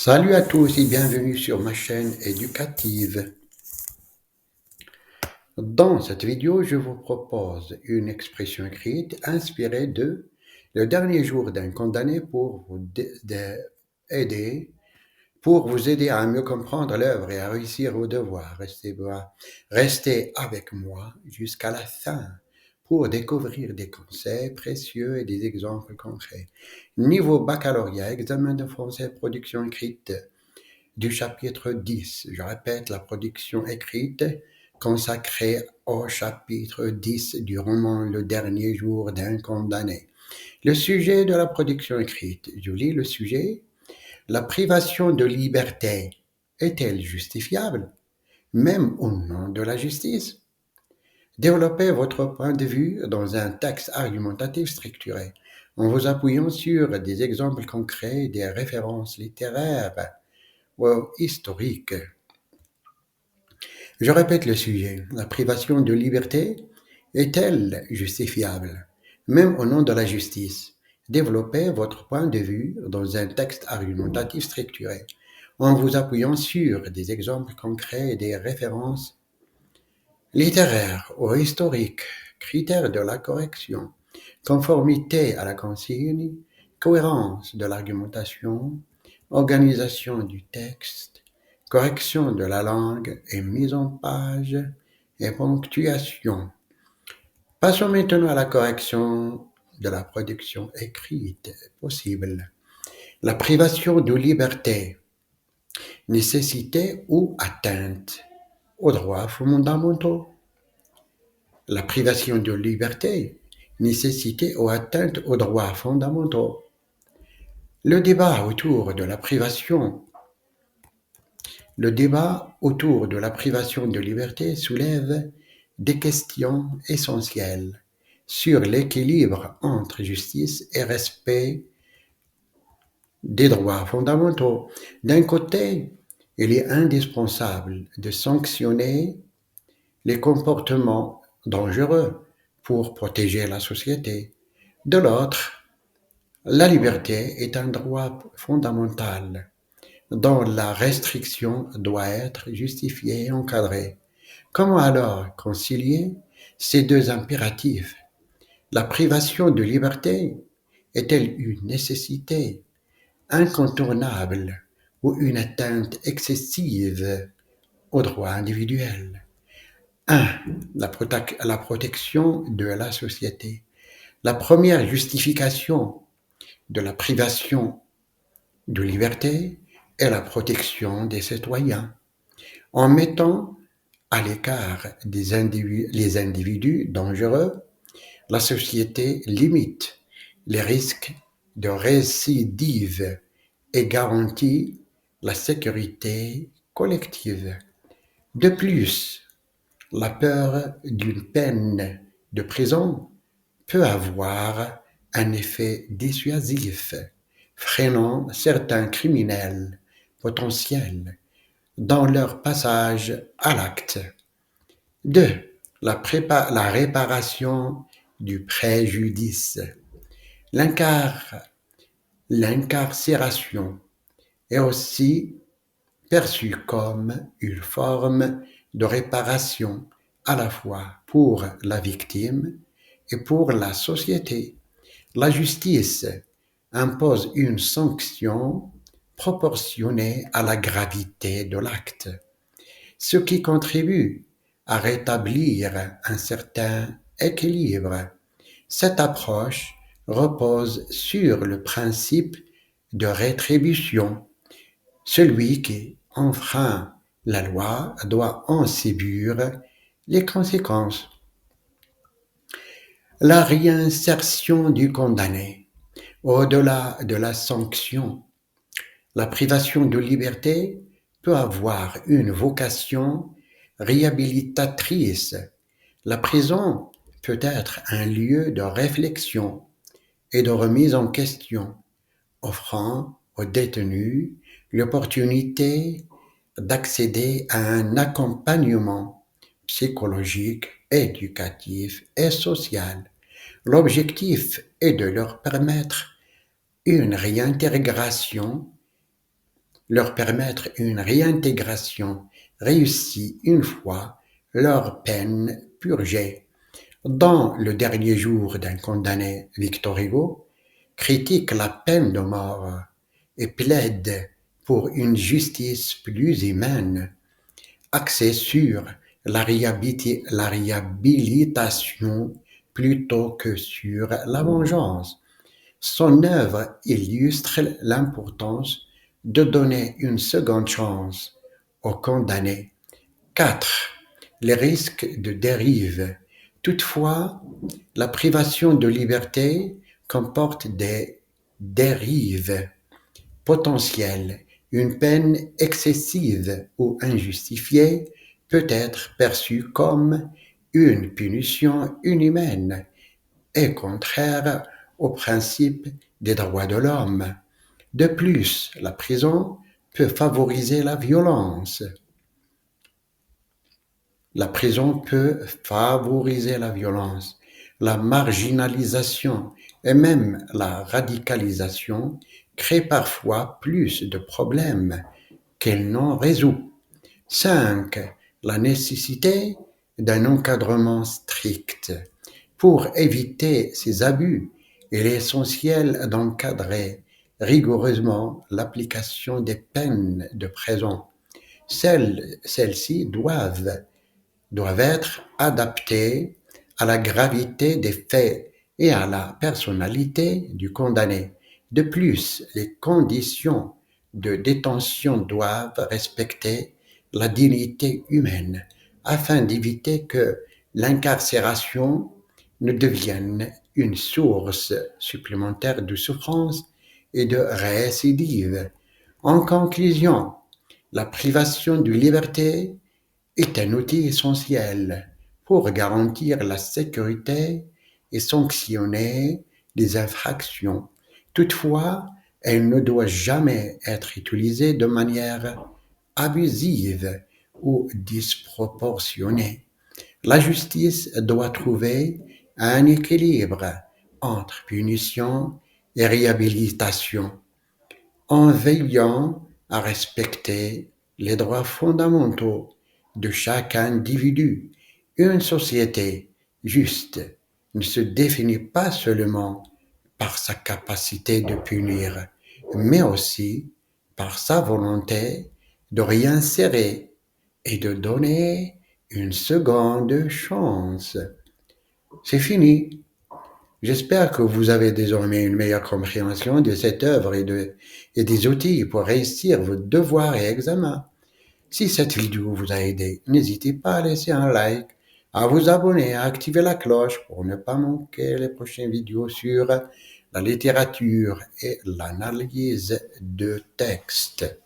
Salut à tous et bienvenue sur ma chaîne éducative. Dans cette vidéo, je vous propose une expression écrite inspirée de le dernier jour d'un condamné aider, pour vous aider à mieux comprendre l'œuvre et à réussir vos devoirs. Restez avec moi jusqu'à la fin pour découvrir des conseils précieux et des exemples concrets. Niveau baccalauréat, examen de français, production écrite du chapitre 10. Je répète, la production écrite consacrée au chapitre 10 du roman Le dernier jour d'un condamné. Le sujet de la production écrite. Je lis le sujet. La privation de liberté est-elle justifiable, même au nom de la justice? Développez votre point de vue dans un texte argumentatif structuré, en vous appuyant sur des exemples concrets, des références littéraires ou historiques. Je répète le sujet. La privation de liberté est-elle justifiable, même au nom de la justice? Développez votre point de vue dans un texte argumentatif structuré, en vous appuyant sur des exemples concrets et des références littéraires ou historiques, critères de la correction, conformité à la consigne, cohérence de l'argumentation, organisation du texte, correction de la langue et mise en page et ponctuation. Passons maintenant à la correction de la production écrite possible. La privation de liberté, nécessité ou atteinte aux droits fondamentaux. La privation de liberté, nécessité ou atteinte aux droits fondamentaux. Le débat autour de la privation de liberté soulève des questions essentielles sur l'équilibre entre justice et respect des droits fondamentaux. D'un côté, il est indispensable de sanctionner les comportements dangereux pour protéger la société. De l'autre, la liberté est un droit fondamental dont la restriction doit être justifiée et encadrée. Comment alors concilier ces deux impératifs? La privation de liberté est-elle une nécessité incontournable ou une atteinte excessive aux droits individuels? 1. La protection de la société. La première justification de la privation de liberté est la protection des citoyens. En mettant à l'écart les individus dangereux, la société limite les risques de récidive et garantit la sécurité collective. De plus, la peur d'une peine de prison peut avoir un effet dissuasif, freinant certains criminels potentiels dans leur passage à l'acte. 2. La réparation du préjudice. L'incarcération est aussi perçue comme une forme de réparation à la fois pour la victime et pour la société. La justice impose une sanction proportionnée à la gravité de l'acte, ce qui contribue à rétablir un certain équilibre. Cette approche repose sur le principe de rétribution. Celui qui enfreint la loi doit en subir les conséquences. La réinsertion du condamné. Au-delà de la sanction, la privation de liberté peut avoir une vocation réhabilitatrice. La prison peut être un lieu de réflexion et de remise en question, offrant aux détenus l'opportunité d'accéder à un accompagnement psychologique, éducatif et social. L'objectif est de leur permettre une réintégration leur permettre une réintégration réussie une fois leur peine purgée. Dans Le dernier jour d'un condamné, Victor Hugo critique la peine de mort et plaide pour une justice plus humaine, axée sur la réhabilitation plutôt que sur la vengeance. Son œuvre illustre l'importance de donner une seconde chance aux condamnés. 4. Les risques de dérive. Toutefois, la privation de liberté comporte des dérives potentielles. Une peine excessive ou injustifiée peut être perçue comme une punition inhumaine et contraire aux principes des droits de l'homme. De plus, la prison peut favoriser la violence. La prison peut favoriser la violence, la marginalisation et même la radicalisation créent parfois plus de problèmes qu'elle n'en résout. 5. La nécessité d'un encadrement strict. Pour éviter ces abus, il est essentiel d'encadrer rigoureusement l'application des peines de prison. Celles-ci doivent être adaptées à la gravité des faits et à la personnalité du condamné. De plus, les conditions de détention doivent respecter la dignité humaine afin d'éviter que l'incarcération ne devienne une source supplémentaire de souffrance et de récidive. En conclusion, la privation de liberté est un outil essentiel pour garantir la sécurité et sanctionner les infractions. Toutefois, elle ne doit jamais être utilisée de manière abusive ou disproportionnée. La justice doit trouver un équilibre entre punition et réhabilitation, en veillant à respecter les droits fondamentaux de chaque individu. Une société juste ne se définit pas seulement par sa capacité de punir, mais aussi par sa volonté de réinsérer et de donner une seconde chance. C'est fini. J'espère que vous avez désormais une meilleure compréhension de cette œuvre et des outils pour réussir vos devoirs et examens. Si cette vidéo vous a aidé, n'hésitez pas à laisser un like, à vous abonner, à activer la cloche pour ne pas manquer les prochaines vidéos sur la littérature et l'analyse de texte.